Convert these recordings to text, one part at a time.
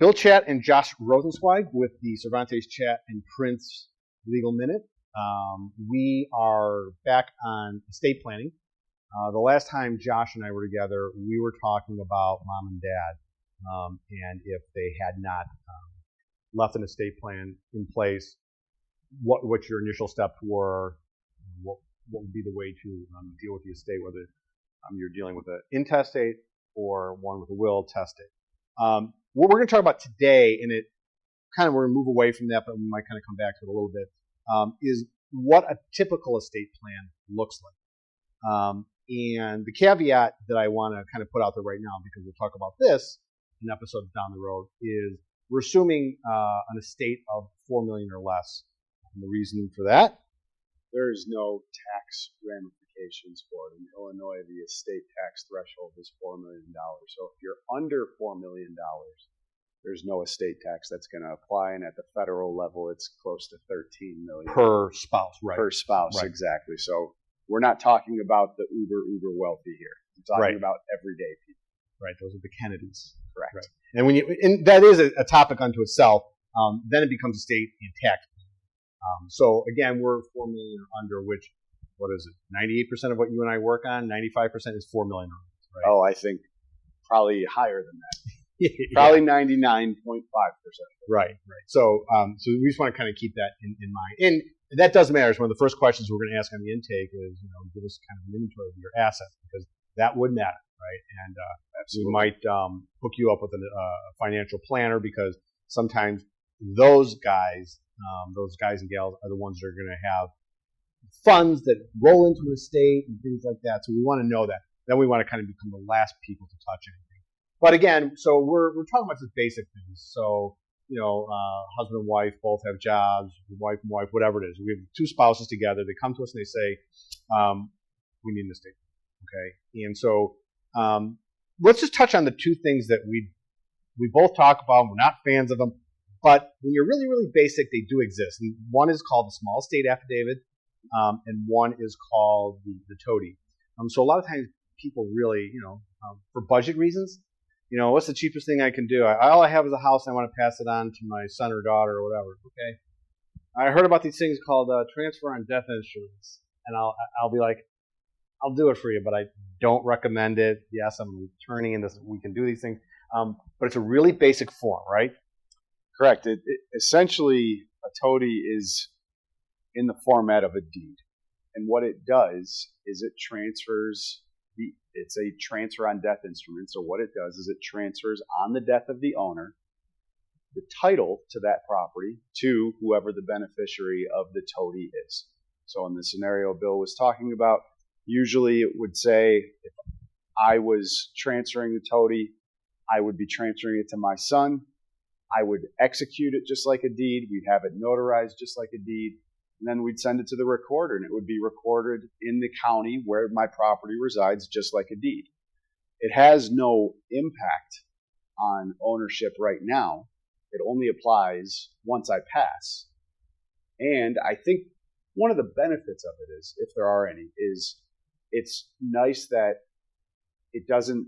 Bill Chatt and Josh Rosenzweig with the Cervantes Chatt and Prince Legal Minute. We are back on estate planning. The last time Josh and I were together, we were talking about mom and dad, and if they had not left an estate plan in place, what your initial steps were, what would be the way to deal with the estate, whether you're dealing with an intestate or one with a will testate. What we're going to talk about today, and it kind of, we're going to move away from that, but we might kind of come back to it a little bit, is what a typical estate plan looks like. And the caveat that I want to kind of put out there right now, because we'll talk about this in episodes down the road, is we're assuming an estate of $4 million or less. And the reasoning for that? There is no tax ramifications for it. In Illinois, the estate tax threshold is $4 million. So if you're under $4 million, there's no estate tax that's going to apply. And at the federal level, it's close to $13 million. Per spouse, right. Per spouse, right. Exactly. So we're not talking about the uber wealthy here. We're talking about everyday people. Right. Those are the Kennedys. Correct. Right. And that is a topic unto itself. Then it becomes estate and tax. So again, we're 4 million or under, which, what is it? 98% of what you and I work on, 95% is 4 million or under, right? Oh, I think probably higher than that. Probably 99.5%. Right. So we just want to kind of keep that in mind. And that does matter. It's one of the first questions we're going to ask on the intake is, give us kind of an inventory of your assets, because that would matter, right? And we might hook you up with a financial planner, because sometimes those guys and gals are the ones that are going to have funds that roll into an estate and things like that. So we want to know that. Then we want to kind of become the last people to touch anything. But again, so we're talking about just basic things. So, husband and wife both have jobs, wife and wife, whatever it is. We have two spouses together. They come to us and they say, we need an estate. Okay. And so let's just touch on the two things that we both talk about. We're not fans of them. But when you're really, really basic, they do exist. And one is called the small estate affidavit, and one is called the toady. So a lot of times people really, for budget reasons, what's the cheapest thing I can do? All I have is a house, and I want to pass it on to my son or daughter or whatever. Okay. I heard about these things called transfer on death insurance, and I'll be like, I'll do it for you, but I don't recommend it. Yes, I'm an attorney, and we can do these things, but it's a really basic form, right? Correct. It essentially, a toady is in the format of a deed. And what it does is it transfers, it's a transfer on death instrument. So what it does is it transfers on the death of the owner the title to that property to whoever the beneficiary of the toady is. So in the scenario Bill was talking about, usually it would say, if I was transferring the toady, I would be transferring it to my son. I would execute it just like a deed. We'd have it notarized just like a deed. And then we'd send it to the recorder, and it would be recorded in the county where my property resides just like a deed. It has no impact on ownership right now. It only applies once I pass. And I think one of the benefits of it is, if there are any, is it's nice that it doesn't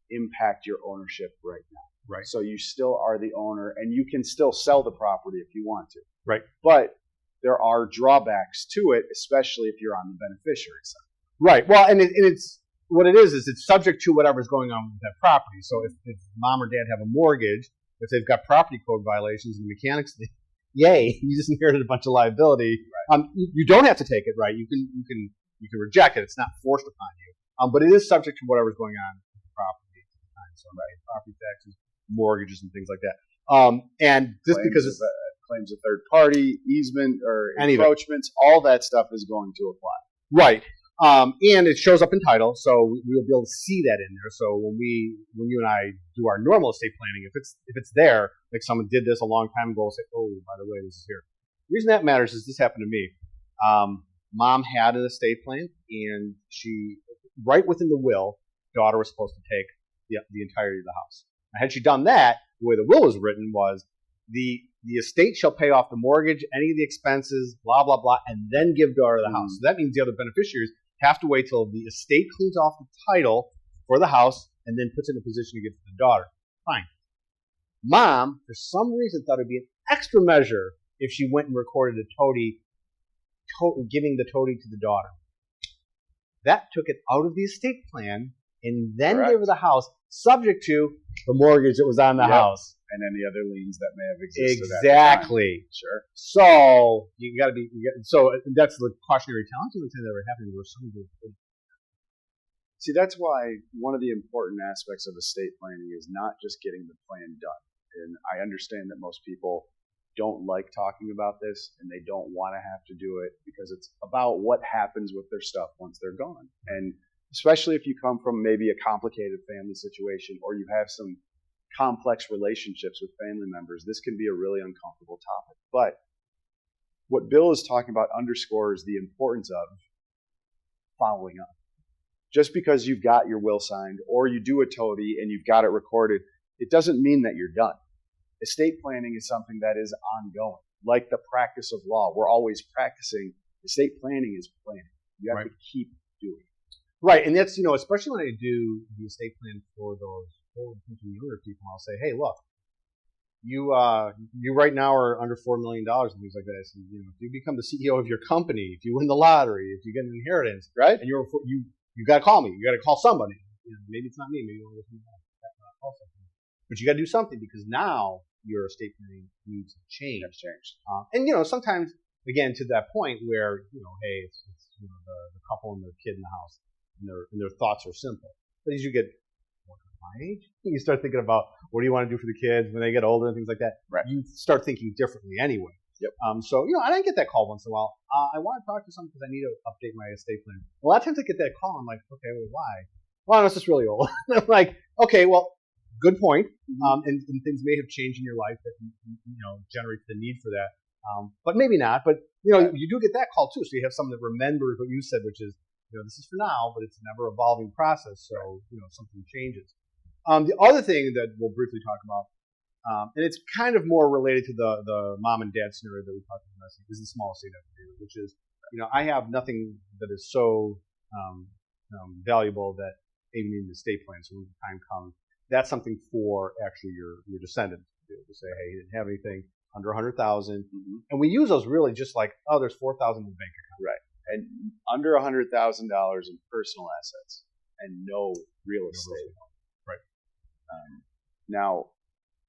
impact your ownership right now. Right. So you still are the owner, and you can still sell the property if you want to. Right. But there are drawbacks to it, especially if you're on the beneficiary side. Right. Well, and it's what it is it's subject to whatever's going on with that property. So if mom or dad have a mortgage, if they've got property code violations and mechanics, yay, you just inherited a bunch of liability. Right. You don't have to take it, right? You can reject it. It's not forced upon you. But it is subject to whatever's going on with the property at the time. So right, property taxes, mortgages, and things like that. And just because it's claims of third party, easement, or encroachments, all that stuff is going to apply. Right. And it shows up in title, so we'll be able to see that in there. So when you and I do our normal estate planning, if it's there, like someone did this a long time ago, we'll say, oh, by the way, this is here. The reason that matters is this happened to me. Mom had an estate plan, and she, right within the will, daughter was supposed to take the entirety of the house. Now, had she done that, the way the will was written was the estate shall pay off the mortgage, any of the expenses, blah, blah, blah, and then give daughter the house. So that means the other beneficiaries have to wait till the estate cleans off the title for the house and then puts it in a position to give to the daughter. Fine. Mom, for some reason, thought it'd be an extra measure if she went and recorded a toady, giving the toady to the daughter. That took it out of the estate plan and then gave her the house, subject to the mortgage that was on the house. And any other liens that may have existed. Exactly. Sure. So so that's the cautionary tale. That's that ever happened where somebody. See, that's why one of the important aspects of estate planning is not just getting the plan done. And I understand that most people don't like talking about this and they don't want to have to do it because it's about what happens with their stuff once they're gone. And especially if you come from maybe a complicated family situation or you have some complex relationships with family members, this can be a really uncomfortable topic. But what Bill is talking about underscores the importance of following up. Just because you've got your will signed or you do a toady and you've got it recorded, it doesn't mean that you're done. Estate planning is something that is ongoing. Like the practice of law, we're always practicing. Estate planning is planning. You have to keep doing it. Right, and that's, especially when I do the estate plan for those forward-thinking younger people, I'll say, hey, look, you right now are under $4 million and things like that. So, if you become the CEO of your company, if you win the lottery, if you get an inheritance, right, and you got to call me. You got to call somebody. Maybe it's not me. Maybe you'll listen to that. But you got to do something because now your estate planning needs to change. That's changed. And sometimes, again, to that point where hey, it's the couple and their kid in the house, and their thoughts are simple. But as you get my age, you start thinking about what do you want to do for the kids when they get older and things like that. Right. You start thinking differently anyway. Yep. So, I didn't get that call once in a while. I want to talk to someone because I need to update my estate plan. A lot of times I get that call. I'm like, okay, well, why? Well, I was just really old. I'm like, okay, well, good point. And things may have changed in your life that, generate the need for that. But maybe not. But, you do get that call too. So you have someone that remembers what you said, which is, this is for now, but it's an ever evolving process. So, something changes. The other thing that we'll briefly talk about, and it's kind of more related to the mom and dad scenario that we talked about, is the small estate affidavit, which is, I have nothing that is so valuable that even in the estate plan. So when the time comes, that's something for actually your descendants to do. To say, hey, he didn't have anything under $100,000, and we use those really just like, there's $4,000 in the bank account, right? And under $100,000 in personal assets and no real estate, right? Now,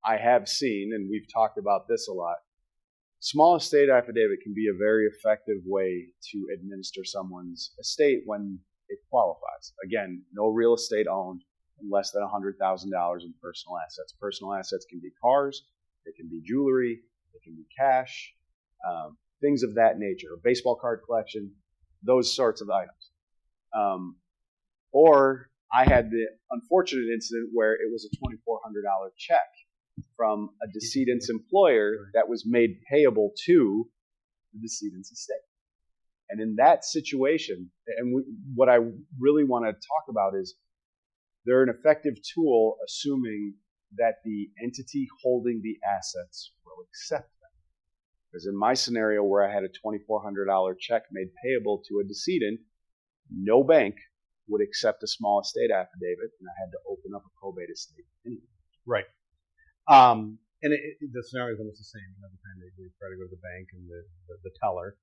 I have seen, and we've talked about this a lot, small estate affidavit can be a very effective way to administer someone's estate when it qualifies. Again, no real estate owned and less than $100,000 in personal assets. Personal assets can be cars, it can be jewelry, it can be cash, things of that nature, a baseball card collection, those sorts of items. Or I had the unfortunate incident where it was a $2,400 check from a decedent's employer that was made payable to the decedent's estate. And in that situation, and what I really want to talk about is they're an effective tool assuming that the entity holding the assets will accept them. Because in my scenario where I had a $2,400 check made payable to a decedent, no bank would accept a small estate affidavit, and I had to open up a probate estate anyway. Right. And the scenario is almost the same. Every time they try to go to the bank and the teller,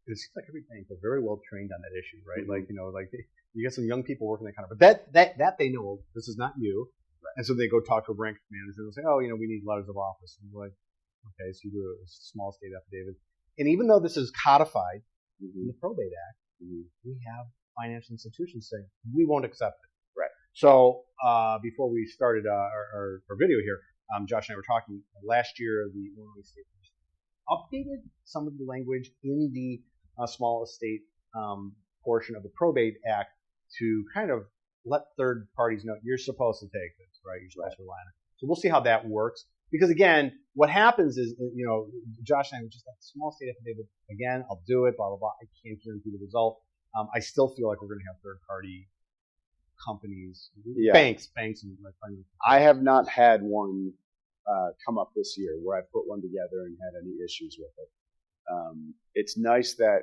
it seems like every bank is very well trained on that issue, right? Mm-hmm. Like you get some young people working that kind of, but that they know this is not you, right. And so they go talk to a branch manager and they'll say, we need letters of office, and we're like, okay, so you do a small estate affidavit, and even though this is codified in the Probate Act, we have financial institutions saying we won't accept it. Right. So before we started our video here, Josh and I were talking last year. The Illinois State updated some of the language in the small estate portion of the Probate Act to kind of let third parties know you're supposed to take this, right? You're supposed to rely on it. So we'll see how that works. Because again, what happens is, Josh and I were just like, small estate affidavit, again, I'll do it, blah, blah, blah. I can't guarantee the result. I still feel like we're going to have third party companies, banks, and like. I have not had one come up this year where I put one together and had any issues with it. It's nice that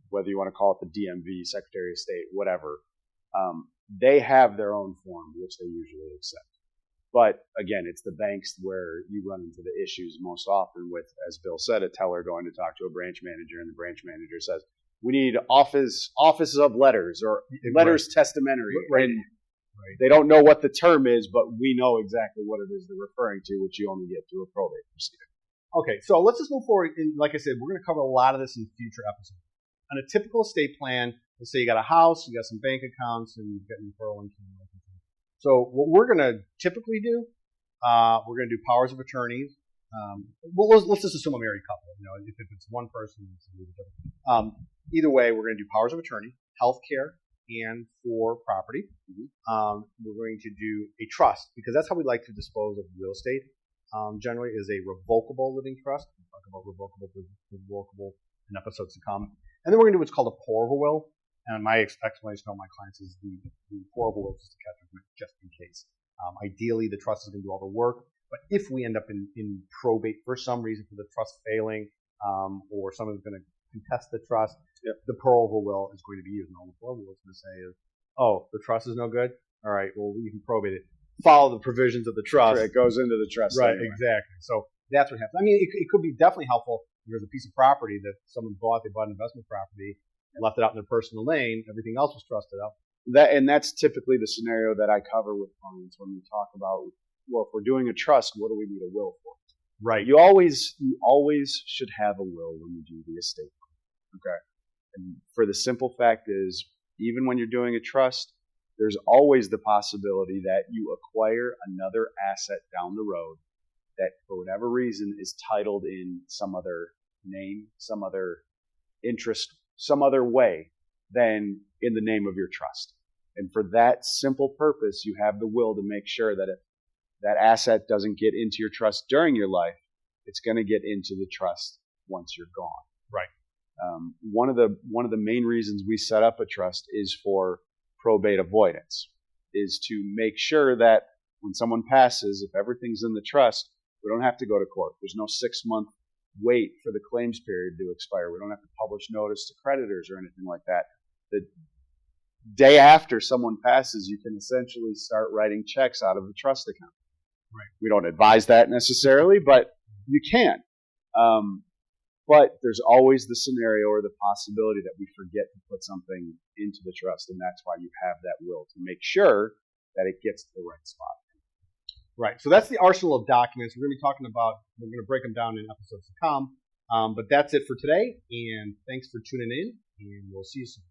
whether you want to call it the DMV, Secretary of State, whatever, they have their own form, which they usually accept. But again, it's the banks where you run into the issues most often with, as Bill said, a teller going to talk to a branch manager, and the branch manager says, "We need office of letters or letters testamentary." Right. And they don't know what the term is, but we know exactly what it is they're referring to, which you only get through a probate proceeding. Okay, so let's just move forward. And like I said, we're going to cover a lot of this in future episodes. On a typical estate plan, let's say you got a house, you got some bank accounts, and you've got an referral income. So what we're going to typically do, we're going to do powers of attorneys. Let's just assume a married couple. If it's one person, it's a little different. Either way, we're going to do powers of attorney, healthcare, and for property. We're going to do a trust, because that's how we like to dispose of real estate. Generally, is a revocable living trust. We'll talk about revocable in episodes to come. And then we're going to do what's called a pour-over will. And my explanation to all my clients is the pour-over will is just a catch just in case. Ideally, the trust is going to do all the work. But if we end up in probate for some reason, for the trust failing, or someone's going to contest the trust, the pour-over will is going to be used. And all the pour-over will is going to say is, oh, the trust is no good? All right, well, you can probate it. Follow the provisions of the trust. It goes into the trust. Right, anyway. Exactly. So that's what happens. I mean, it could be definitely helpful. There's a piece of property that someone bought. They bought an investment property, left it out in their personal name. Everything else was trusted up. That's typically the scenario that I cover with clients when we talk about, well, if we're doing a trust, what do we need a will for? Right. You always should have a will when you do the estate plan. Okay. And for the simple fact is, even when you're doing a trust, there's always the possibility that you acquire another asset down the road that, for whatever reason, is titled in some other name, some other interest, some other way than in the name of your trust. And for that simple purpose, you have the will to make sure that if that asset doesn't get into your trust during your life, it's going to get into the trust once you're gone. Right. One of the main reasons we set up a trust is for probate avoidance, is to make sure that when someone passes, if everything's in the trust, we don't have to go to court. There's no 6-month wait for the claims period to expire. We don't have to publish notice to creditors or anything like that. The day after someone passes, you can essentially start writing checks out of the trust account. Right. We don't advise that necessarily, but you can. But there's always the scenario or the possibility that we forget to put something into the trust, and that's why you have that will, to make sure that it gets to the right spot. Right. So that's the arsenal of documents. We're going to break them down in episodes to come. But that's it for today, and thanks for tuning in, and we'll see you soon.